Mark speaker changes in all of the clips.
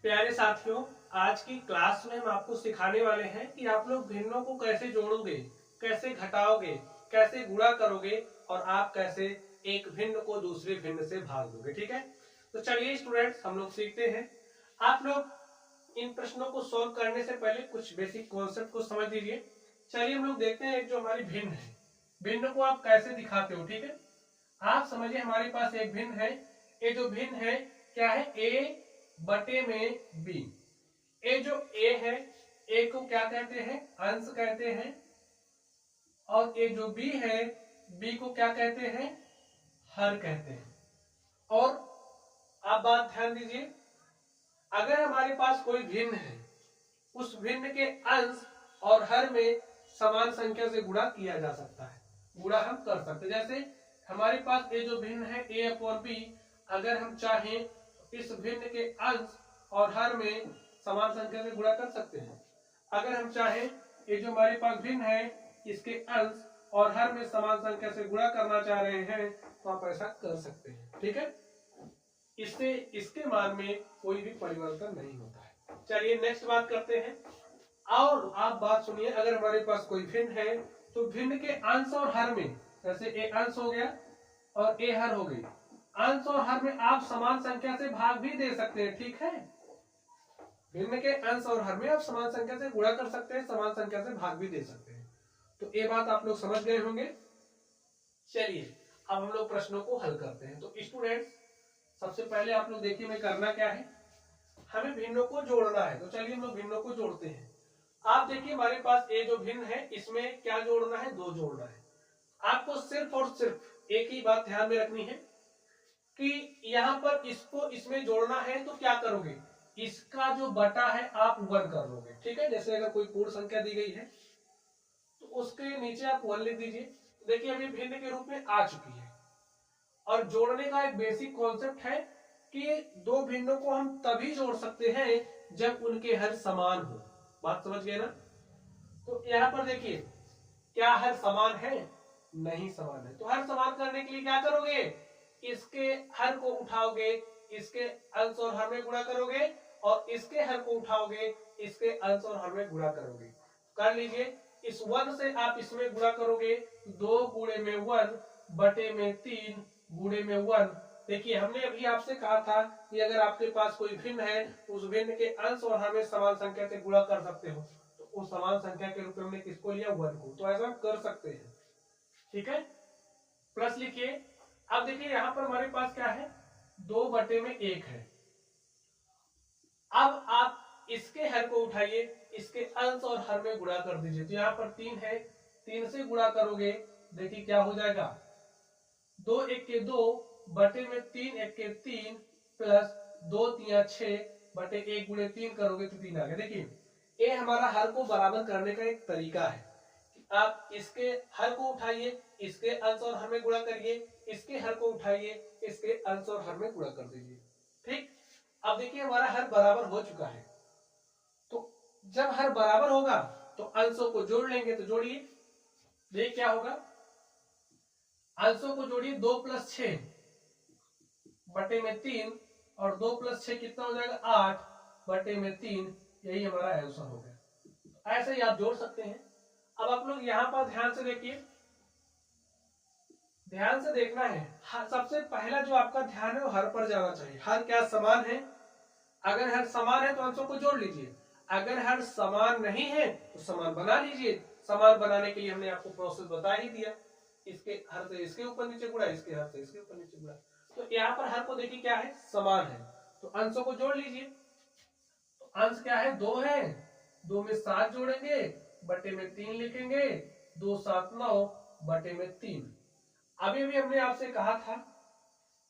Speaker 1: प्यारे साथियों, आज की क्लास में हम आपको सिखाने वाले हैं कि आप लोग भिन्नों को कैसे जोड़ोगे, कैसे घटाओगे, कैसे गुणा करोगे और आप कैसे एक भिन्न को दूसरे भिन्न से भाग दोगे। ठीक है, तो चलिए स्टूडेंट्स हम लोग सीखते हैं। आप लोग इन प्रश्नों को सॉल्व करने से पहले कुछ बेसिक कॉन्सेप्ट को समझ लीजिए। चलिए हम लोग देखते हैं, एक जो हमारी भिन्न है, भिन्न को आप कैसे दिखाते हो। ठीक है, आप समझिए हमारे पास एक भिन्न है। ये जो भिन्न है क्या है, ए बटे में बी। ये जो ए है, ए को क्या कहते हैं, अंश कहते हैं, और ये जो बी है, बी को क्या कहते हैं, हर कहते हैं। और आप बात ध्यान दीजिए, अगर हमारे पास कोई भिन्न है, उस भिन्न के अंश और हर में समान संख्या से गुणा किया जा सकता है, गुणा हम कर सकते हैं। जैसे हमारे पास ये जो भिन्न है ए अपॉन बी, अगर हम चाहें तो इस भिन्न के अंश और हर में समान संख्या से गुणा कर सकते हैं। अगर हम चाहें ये जो हमारे पास भिन्न है, इसके अंश और हर में समान संख्या से गुणा करना चाह रहे हैं तो आप ऐसा कर सकते हैं। ठीक है, इससे इसके मान में कोई भी परिवर्तन नहीं होता है। चलिए नेक्स्ट बात करते हैं। और आप बात सुनिए, अगर हमारे पास कोई भिन्न है तो भिन्न के अंश और हर में, जैसे ए अंश हो गया और ए हर हो गई, अंश और हर में आप समान संख्या से भाग भी दे सकते हैं। ठीक है, भिन्न के अंश और हर में आप समान संख्या से गुणा कर सकते हैं, समान संख्या से भाग भी दे सकते हैं। तो ये बात आप लोग समझ गए होंगे। चलिए अब हम लोग प्रश्नों को हल करते हैं। तो स्टूडेंट्स सबसे पहले आप लोग देखिए मैं करना क्या है, हमें भिन्नों को जोड़ना है। तो चलिए हम लोग भिन्नों को जोड़ते हैं। आप देखिए हमारे पास ये जो भिन्न है, इसमें क्या जोड़ना है, दो जोड़ना है। आपको सिर्फ और सिर्फ एक ही बात ध्यान में रखनी है कि यहाँ पर इसको इसमें जोड़ना है तो क्या करोगे, इसका जो बटा है आप 1 कर लोगे। ठीक है, जैसे अगर कोई पूर्ण संख्या दी गई है तो उसके नीचे आप 1 लिख दीजिए। देखिए अभी भिन्न के रूप में आ चुकी है। और जोड़ने का एक बेसिक कॉन्सेप्ट है कि दो भिन्नों को हम तभी जोड़ सकते हैं जब उनके हर समान हो। बात समझ गए ना। तो यहाँ पर देखिए क्या हर समान है, नहीं समान है। तो हर समान करने के लिए क्या करोगे, इसके हर को उठाओगे, इसके अंश और हर में गुणा करोगे, और इसके हर को उठाओगे, इसके अंश और हर में गुणा करोगे। कर लीजिए, इस 1 से आप इसमें गुणा करोगे, 2 गुणे में 1 बटे में 3 गुणे में 1। देखिए हमने अभी आपसे कहा था कि अगर आपके पास कोई भिन्न है, उस भिन्न के अंश और हर में समान संख्या से गुणा कर सकते हो। तो उस समान संख्या के रूप में हमने किसको लिया, 1 को। तो ऐसा कर सकते हैं। ठीक है, प्लस लिखिए। अब देखिए यहां पर हमारे पास क्या है, 2 बटे में 1 है। अब आप इसके हर को उठाइए, इसके अंश और हर में गुणा कर दीजिए। तो यहाँ पर 3 है, 3 से गुणा करोगे, देखिए क्या हो जाएगा, 2 एक के 2 बटे में 3 एक के 3 प्लस 2 तिया 6 बटे 1 गुणे 3 करोगे तो 3 आ गया। देखिए ये हमारा हर को बराबर करने का एक तरीका है। आप इसके हर को उठाइए, इसके अंश और हर में गुणा करिए, इसके हर को उठाइए, इसके अंश और हर में गुणा कर दीजिए। ठीक, अब देखिए हमारा हर बराबर हो चुका है। तो जब हर बराबर होगा तो अंशों को जोड़ लेंगे। तो जोड़िए, देखिए क्या होगा, अंशों को जोड़िए, 2 + 6 बटे में 3 और 2 + 6 कितना हो जाएगा, 8 बटे में 3। यही हमारा आंसर हो गया। ऐसे ही आप जोड़ सकते हैं। अब आप लोग यहां पर ध्यान से देखिए, ध्यान से देखना है। सबसे पहला जो आपका ध्यान है वो हर पर जाना चाहिए। हर क्या समान है, अगर हर समान है तो अंशों को जोड़ लीजिए, अगर हर समान नहीं है तो समान बना लीजिए। समान बनाने के लिए हमने आपको प्रोसेस बता ही दिया, इसके हर से इसके ऊपर नीचे गुणा, इसके हर से इसके ऊपर नीचे गुणा। तो यहाँ पर हर को देखिए क्या है, समान है, तो अंशों को जोड़ लीजिए। तो अंश क्या है, 2 है, 2 में 7 जोड़ेंगे, बटे में 3 लिखेंगे, 2 7 9 बटे में 3। अभी भी हमने आपसे कहा था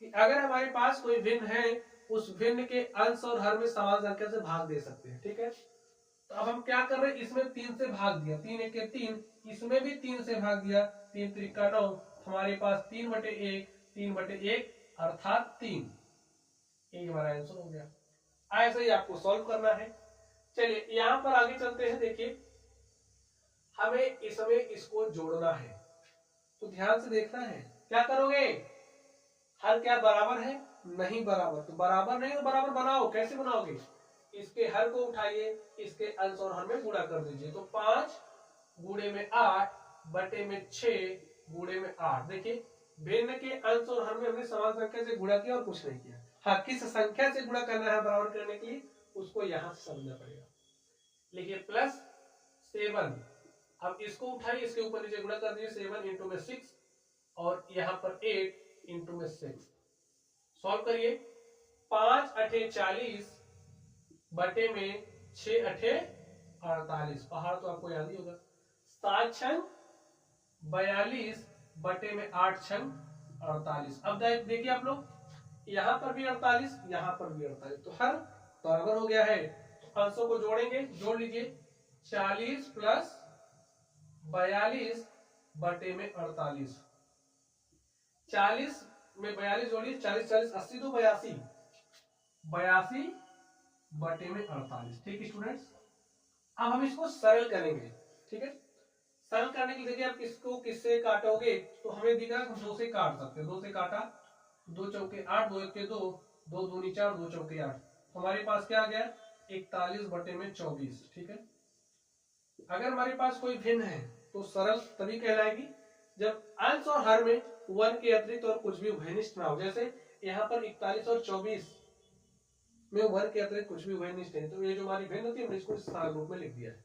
Speaker 1: कि अगर हमारे पास कोई भिन्न है, उस भिन्न के अंश और हर में समान संख्या से भाग दे सकते हैं। ठीक है, तो अब हम क्या कर रहे हैं, इसमें 3 से भाग दिया, 3 एक के 3, इसमें भी 3 से भाग दिया, 3 त्रिका 9, हमारे पास 3 बटे 1, 3 बटे 1 अर्थात 3। ये हमारा आंसर हो गया। ऐसे ही आपको सॉल्व करना है। चलिए यहां पर आगे चलते हैं। देखिए हमें इसमें इसको जोड़ना है, तो ध्यान से देखना है। क्या करोगे, हर क्या बराबर है, नहीं बराबर, तो बराबर नहीं तो बराबर बनाओ। कैसे बनाओगे, इसके हर को उठाइए, इसके अंश और हर में गुणा कर दीजिए। तो 5 गुणे में 8 बटे में 6 गुणे में 8। देखिए भिन्न के अंश और हर में हमने समान संख्या से गुणा किया और कुछ नहीं किया। हाँ, किस संख्या से गुणा करना है बराबर करने के लिए उसको यहां से समझना पड़ेगा। लिखिए प्लस 7। अब इसको उठाइए, इसके ऊपर नीचे गुणा कर दीजिए। 7 इंटू में 6 और यहाँ पर 8 इंटू में 6। सॉल्व करिए। 5 अठे 40 बटे में 6 अठे 48। पहाड़ तो आपको याद ही होगा। 7 छंग 42 बटे में 8 छंग 48। अब देखिए आप लोग, यहां पर भी 48, यहां पर भी 48, तो हर बराबर हो गया है। अंशों को जोड़ेंगे, जोड़ लीजिए। 40 प्लस 42 बटे में 48। 40 में 42 जोड़िए, 40 40 80 तो 82, 82 बटे में 48। ठीक है स्टूडेंट्स, अब हम इसको सरल करेंगे। ठीक है, सरल करने के लिए देखिए आप इसको किससे काटोगे, तो हमें दिख रहा है 2 से काट सकते हैं। 2 से काटा, 2 चौके 8, 2 एक 2, 2 दूनी 4, 2 चौके 8। हमारे पास क्या आ गया 41 बटे में 24। ठीक है, अगर हमारे पास कोई भिन्न है तो सरल तभी कहलाएगी जब अंश और हर में 1 के अतिरिक्त और कुछ भी उभयनिष्ठ ना हो। जैसे यहाँ पर 41 और 24 में 1 के अतिरिक्त कुछ भी उभयनिष्ठ है, तो ये जो हमारी भिन्न होती है हमने इसको सरल रूप में लिख दिया है।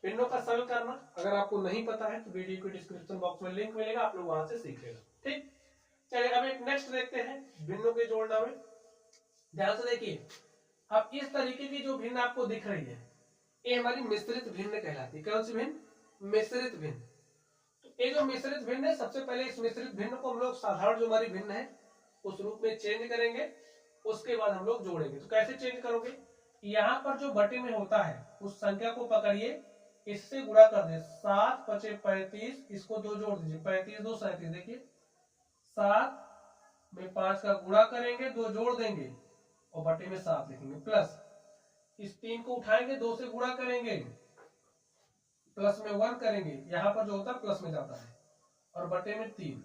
Speaker 1: भिन्नों का सरल करना अगर आपको नहीं पता है तो वीडियो के डिस्क्रिप्शन बॉक्स में लिंक मिलेगा, आप लोग वहां से सीख लेना। ठीक, चलिए अब एक नेक्स्ट देखते हैं भिन्नों के जोड़ना में। ध्यान से देखिए, अब इस तरीके की जो भिन्न आपको दिख रही है ये हमारी मिश्रित भिन्न कहलाती है। कौन सी भिन्न? मिश्रित भिन्न। तो ये जो मिश्रित भिन्न है, सबसे पहले इस मिश्रित भिन्न को हम लोग साधारण जो हमारी भिन्न है उस रूप में चेंज करेंगे, उसके बाद हम लोग जोड़ेंगे। तो कैसे चेंज करोगे, यहाँ पर जो बटे में होता है उस संख्या को पकड़िए, इससे गुणा कर दे। 7 पचे 35, इसको 2 जोड़ दीजिए। 35 2 37। देखिए 7 में 5 का गुणा करेंगे, 2 जोड़ देंगे और बटे में 7 लिखेंगे। प्लस इस 3 को उठाएंगे, 2 से गुणा करेंगे, प्लस में 1 करेंगे, यहां पर जो होता है प्लस में जाता है, और बटे में 3।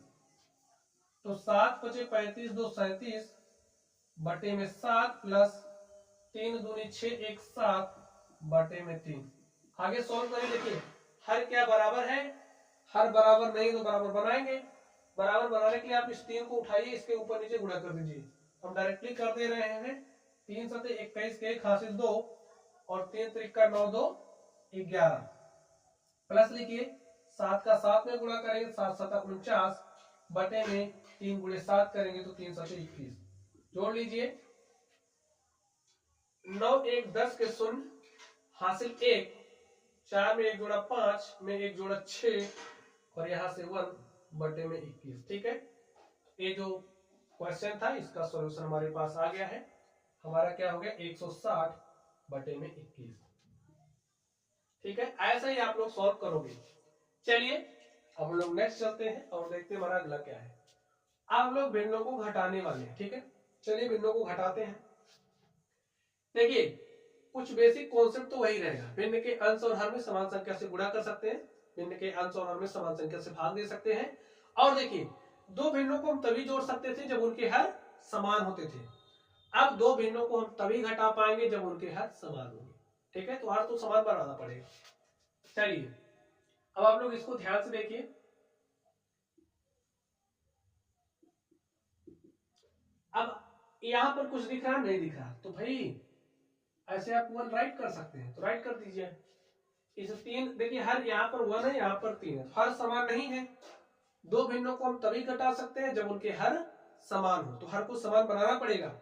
Speaker 1: तो 7 पचे 35 2 37 बटे में 7 प्लस 3 दूनी 6 1 7 बटे में 3। आगे सॉल्व करें। देखिए हर क्या बराबर है, हर बराबर नहीं तो बराबर बनाएंगे। बराबर बनाने के लिए आप इस 3 को उठाइए, इसके ऊपर नीचे गुणा कर दीजिए। हम डायरेक्टली कर दे रहे हैं। 3 सते 21 के 1 हासिल 2 और 3 त्रिका 9 2 11। प्लस लिखिए 7 का 7 में गुणा करेंगे, 7 7 49 बटे में 3 गुणे 7 करेंगे तो 3 सते 21। जोड़ लीजिए 9 1 10 के 0 हासिल 1, 4 में 1 जोड़ा 5 में 1 जोड़ा 6 और यहां से 1 बटे में 21। ठीक है, ये जो क्वेश्चन था इसका सॉल्यूशन हमारे पास आ गया है। हमारा क्या हो गया 160 बटे में 21। ठीक है, ऐसा ही आप लोग सॉल्व करोगे। चलिए अब हम लोग नेक्स्ट चलते हैं और देखते हैं हमारा अगला क्या है। आप लोग भिन्नों को घटाने वाले हैं। ठीक है, चलिए भिन्नों को घटाते हैं। देखिए कुछ बेसिक कॉन्सेप्ट तो वही रहेगा। भिन्न के अंश और हर में समान संख्या से गुणा कर सकते हैं, भिन्न के अंश और हर में समान संख्या से भाग दे सकते हैं। और देखिए दो भिन्नों को हम तभी जोड़ सकते थे जब उनके हर समान होते थे। अब दो भिन्नों को हम तभी घटा पाएंगे जब उनके हर समान होंगे। ठीक है, तो हर तो समान बनाना पड़ेगा। चलिए अब आप लोग इसको ध्यान से देखिए। अब यहां पर कुछ दिख रहा नहीं दिख रहा, तो भाई ऐसे आप 1 राइट कर सकते हैं, तो राइट कर दीजिए। इस 3 देखिए हर यहाँ पर 1 है, यहाँ पर 3 है, हर समान नहीं है। दो भिन्नों को हम तभी घटा सकते हैं जब उनके हर समान हो, तो हर को समान बनाना पड़ेगा।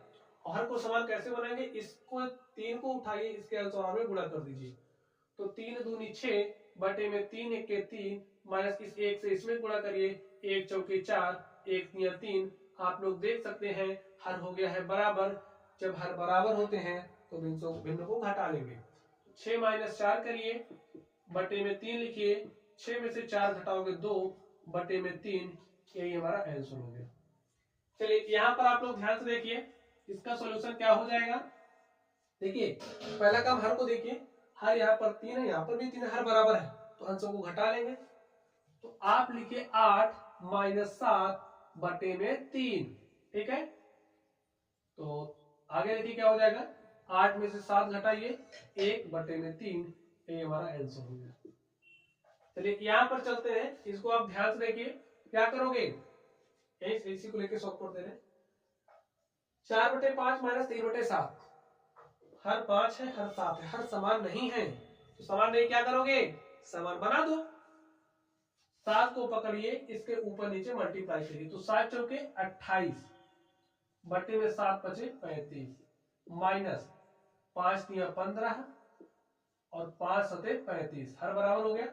Speaker 1: और हर को समान कैसे बनाएंगे, इसको 3 को उठाइए, इसके अनुसार में गुणा कर दीजिए। तो 3 दूनी 6 बटे में 3 1 के 3 माइनस इस 1 से इसमें गुणा करिए, 1 चौके 4 1 तिया 3। आप लोग देख सकते हैं हर हो गया है बराबर। जब हर बराबर होते हैं तो भिन्न को घटा लेंगे। 6 माइनस 4 करिए, बटे में 3 लिखिए। 6 में से 4 घटाओगे 2 बटे में 3। यही हमारा आंसर हो गया। चलिए यहाँ पर आप लोग ध्यान से देखिए इसका सॉल्यूशन क्या हो जाएगा। देखिए पहला काम हर को देखिए, हर यहाँ पर 3 है, यहाँ पर भी 3 है, हर बराबर है, तो अंशों को घटा लेंगे। तो आप लिखिए 8 माइनस 7 बटे में 3। ठीक है, तो आगे देखिए क्या हो जाएगा, 8 में से 7 घटाइए 1/3, ये हमारा आंसर हो गया। चलिए यहां पर चलते हैं, इसको आप ध्यान से देखिए क्या करोगे, इसी को लेके सॉल्व कर दे रहे हैं। 4/5 माइनस 3/7, हर 5 है हर 7 है, हर समान नहीं है, तो समान नहीं क्या करोगे, समान बना दो। 7 को पकड़िए, इसके ऊपर नीचे मल्टीप्लाई करिए, तो 7 चौके 28 बटे में 7 बचे 35 माइनस 5 दिया 15 और 5 सते 35, हर बराबर हो गया।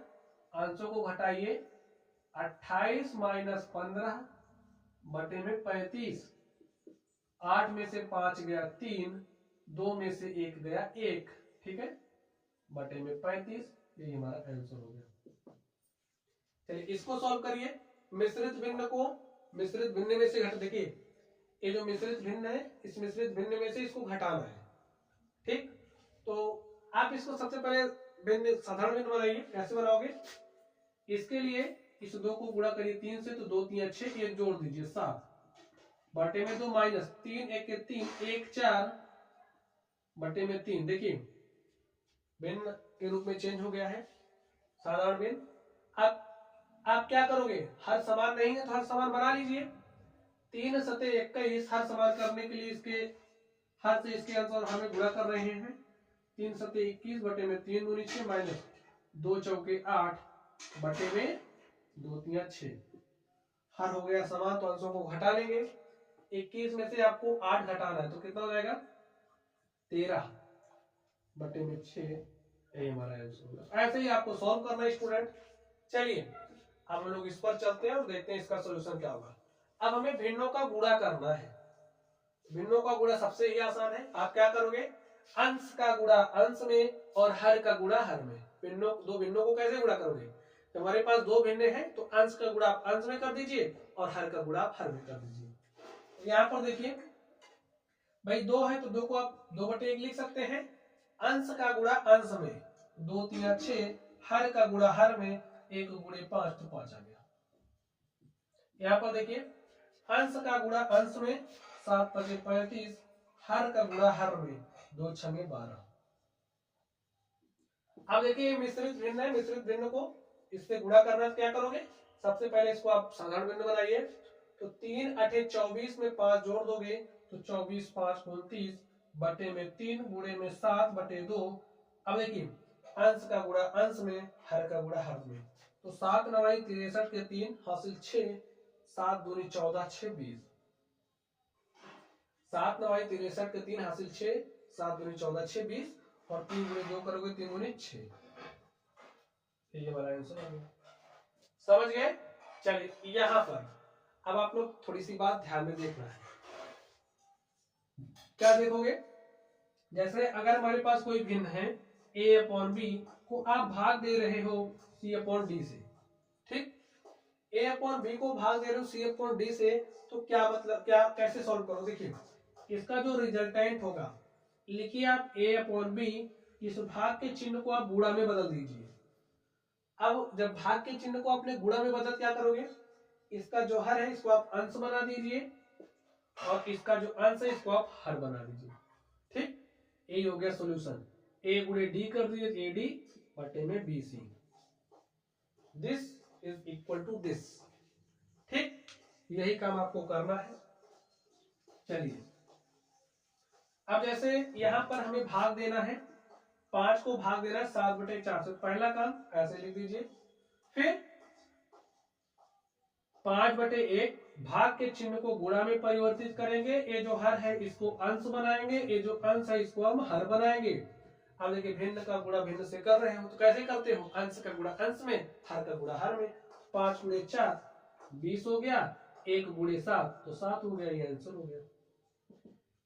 Speaker 1: अंशों को घटाइए, 28 माइनस 15 बटे में 35, 8 में से 5 गया 3, 2 में से 1 गया 1, ठीक है, बटे में 35, यही हमारा आंसर हो गया। चलिए इसको सॉल्व करिए। मिश्रित भिन्न को मिश्रित भिन्न में से घट, देखिए ये जो मिश्रित भिन्न है, इस मिश्रित भिन्न में से इसको घटाना है, ठीक। तो आप इसको सबसे पहले भिन्न साधारण भिन्न बनाइए। कैसे बनाओगे, इसके लिए इस 2 को गुणा करिए 3 से, तो 2 3 6, 1 जोड़ दीजिए 7 बटे में 2 माइनस 3 1 के 3, 1 4 बटे में 3। देखिए भिन्न के रूप में चेंज हो गया है, साधारण भिन्न। अब आप क्या करोगे, हर समान नहीं है तो हर समान बना लीजिए। 3 सते 21, हर समान करने के लिए इसके हर से इसके आंसर हमें गुणा कर रहे हैं। 3 सते 21 बटे में 3 दूनी 6 माइनस 2 चौके 8 बटे में 2 3 6, हर हो गया समान, तो अंशों को घटा लेंगे। 21 में से आपको 8 घटाना है, तो कितना हो जाएगा 13 बटे में 6, यही हमारा आंसर होगा। ऐसे ही आपको सॉल्व करना है स्टूडेंट। चलिए अब हम लोग इस पर चलते हैं और देखते हैं इसका सोल्यूशन क्या होगा। अब हमें भिन्नों का गुणा करना है। भिन्नों का गुणा सबसे ही आसान है। आप क्या करोगे, अंश का गुणा अंश में और हर का गुणा हर में। दो भिन्नों को कैसे गुणा करोगे, तो हमारे पास 2 भिन्न है, तो अंश का गुणा आप अंश में कर दीजिए और हर का गुणा आप हर में कर दीजिए। यहाँ पर देखिए भाई 2 है, तो 2 को आप 2/1 लिख सकते हैं। अंश का गुणा अंश में 2 3 6, हर का गुणा हर में 1 गुणे 5, तो 5 आ गया। यहाँ पर देखिए अंश का गुणा अंश में 7 5 35, हर का गुणा हर में 2 6 12। अब देखिए मिश्रित भिन्न है, मिश्रित भिन्न को इससे गुणा करना है, क्या करोगे, सबसे पहले इसको आप साधारण भिन्न बनाइए। तो 3 8 24 में 5 जोड़ दोगे तो 24 5 29 बटे में 3 गुणे में 7 बटे 2। अब देखिए अंश का गुणा अंश में, हर का गुणा हर में, तो 7 9 63 के 3 हासिल 6, 7 दूनी 14 6 20, 7 9 63 के 3 हासिल 6, 7 दूनी 14 6 20 और 3 गुणे 2 करोगे 3 गुणे 6, ये हमारा आंसर हो गया। समझ गए। चलिए यहां पर अब आप लोग थोड़ी सी बात ध्यान में देखना है। क्या देखोगे, जैसे अगर हमारे पास कोई भिन्न है a/b को आप भाग दे रहे हो c/d से, ठीक। a/b को भाग दे रहे हो c/d से, तो क्या मतलब, क्या कैसे सॉल्व करो, देखिए इसका जो रिजल्टेंट होगा, लिखिए आप a/b, इस भाग के चिन्ह को आप गुणा में बदल दीजिए। अब जब भाग के चिन्ह को आपने गुणा में बदल, क्या करोगे, इसका जो हर है इसको आप अंश बना दीजिए और इसका जो अंश है इसको आप हर बना दीजिए, ठीक। ये हो गया सॉल्यूशन। a गुणे d कर दीजिए, ad बटे में bc, this is equal to this, ठीक। यही काम आपको करना है। चलिए अब जैसे यहां पर हमें भाग देना है, 5 को भाग देना है 7/4 से, पहला काम ऐसे लिख दीजिए। फिर 5/1 भाग के चिन्ह को गुणा में परिवर्तित करेंगे, ये जो हर है इसको अंश बनाएंगे, ये जो अंश है इसको हम हर बनाएंगे। अब देखिए भिन्न का गुणा भिन्न से कर रहे हो, तो कैसे करते हो, अंश का गुणा अंश में, हर का गुणा हर में। 5 गुणे 4 20 हो गया, 1 गुणे 7 तो 7 हो गया, ये आंसर हो गया।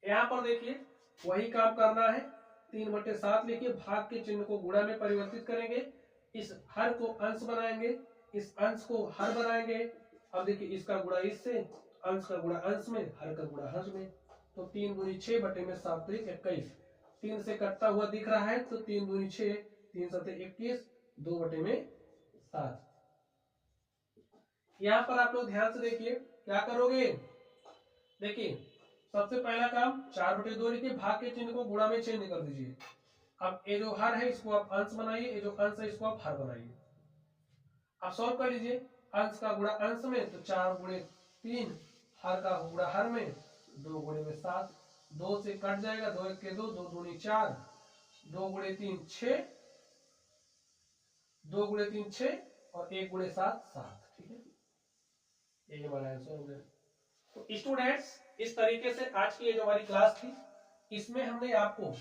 Speaker 1: यहाँ पर देखिए वही काम करना है, 3/7 लिखिए, भाग के चिन्ह को गुणा में परिवर्तित करेंगे, इस हर को अंश बनाएंगे, इस अंश को हर बनाएंगे। अब देखिए इसका गुणा इससे, अंश का गुणा अंश में, हर का गुणा हर में, तो 3 दूनी 6 बटे में 7 3 21, 3 से कटता हुआ दिख रहा है, तो 3 दूनी 6, 3 7 21, 2 बटे में 7। यहाँ पर आप लोग ध्यान से देखिए क्या करोगे, देखिए सबसे पहला काम 4/2 लिखिए, भाग के चिन्ह को गुणा में चेंज कर दीजिए। अब ये जो हर है इसको आप अंश बनाइए, ये जो अंश है इसको आप हर बनाइए। अब सॉल्व कर लीजिए, अंश का गुणा अंश में तो 4×3, हर का गुणा हर में 2×7, 2 से कट जाएगा, 2 1 के 2, 2 दूनी 4, 2×3 6, 2×3 6 और 1×7 7। ठीक है, ये हमारा आंसर हो गया। तो स्टूडेंट्स, इस तरीके से आज की ये जो हमारी क्लास थी, इसमें हमने आपको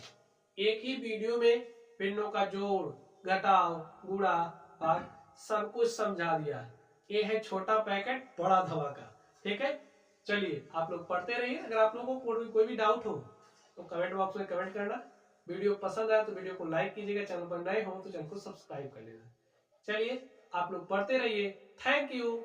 Speaker 1: एक ही वीडियो में भिन्नों का जोड़, घटाव, गुणा, भाग सब कुछ समझा दिया है। ये है छोटा पैकेट बड़ा धमाका। ठीक है, चलिए आप लोग पढ़ते रहिए। अगर आप लोगों को कोई भी डाउट हो तो कमेंट बॉक्स में कमेंट करना। वीडियो पसंद आया तो वीडियो को लाइक कीजिएगा, चैनल पर नए हो तो चैनल को सब्सक्राइब कर लेना। चलिए आप लोग पढ़ते रहिए। Thank you.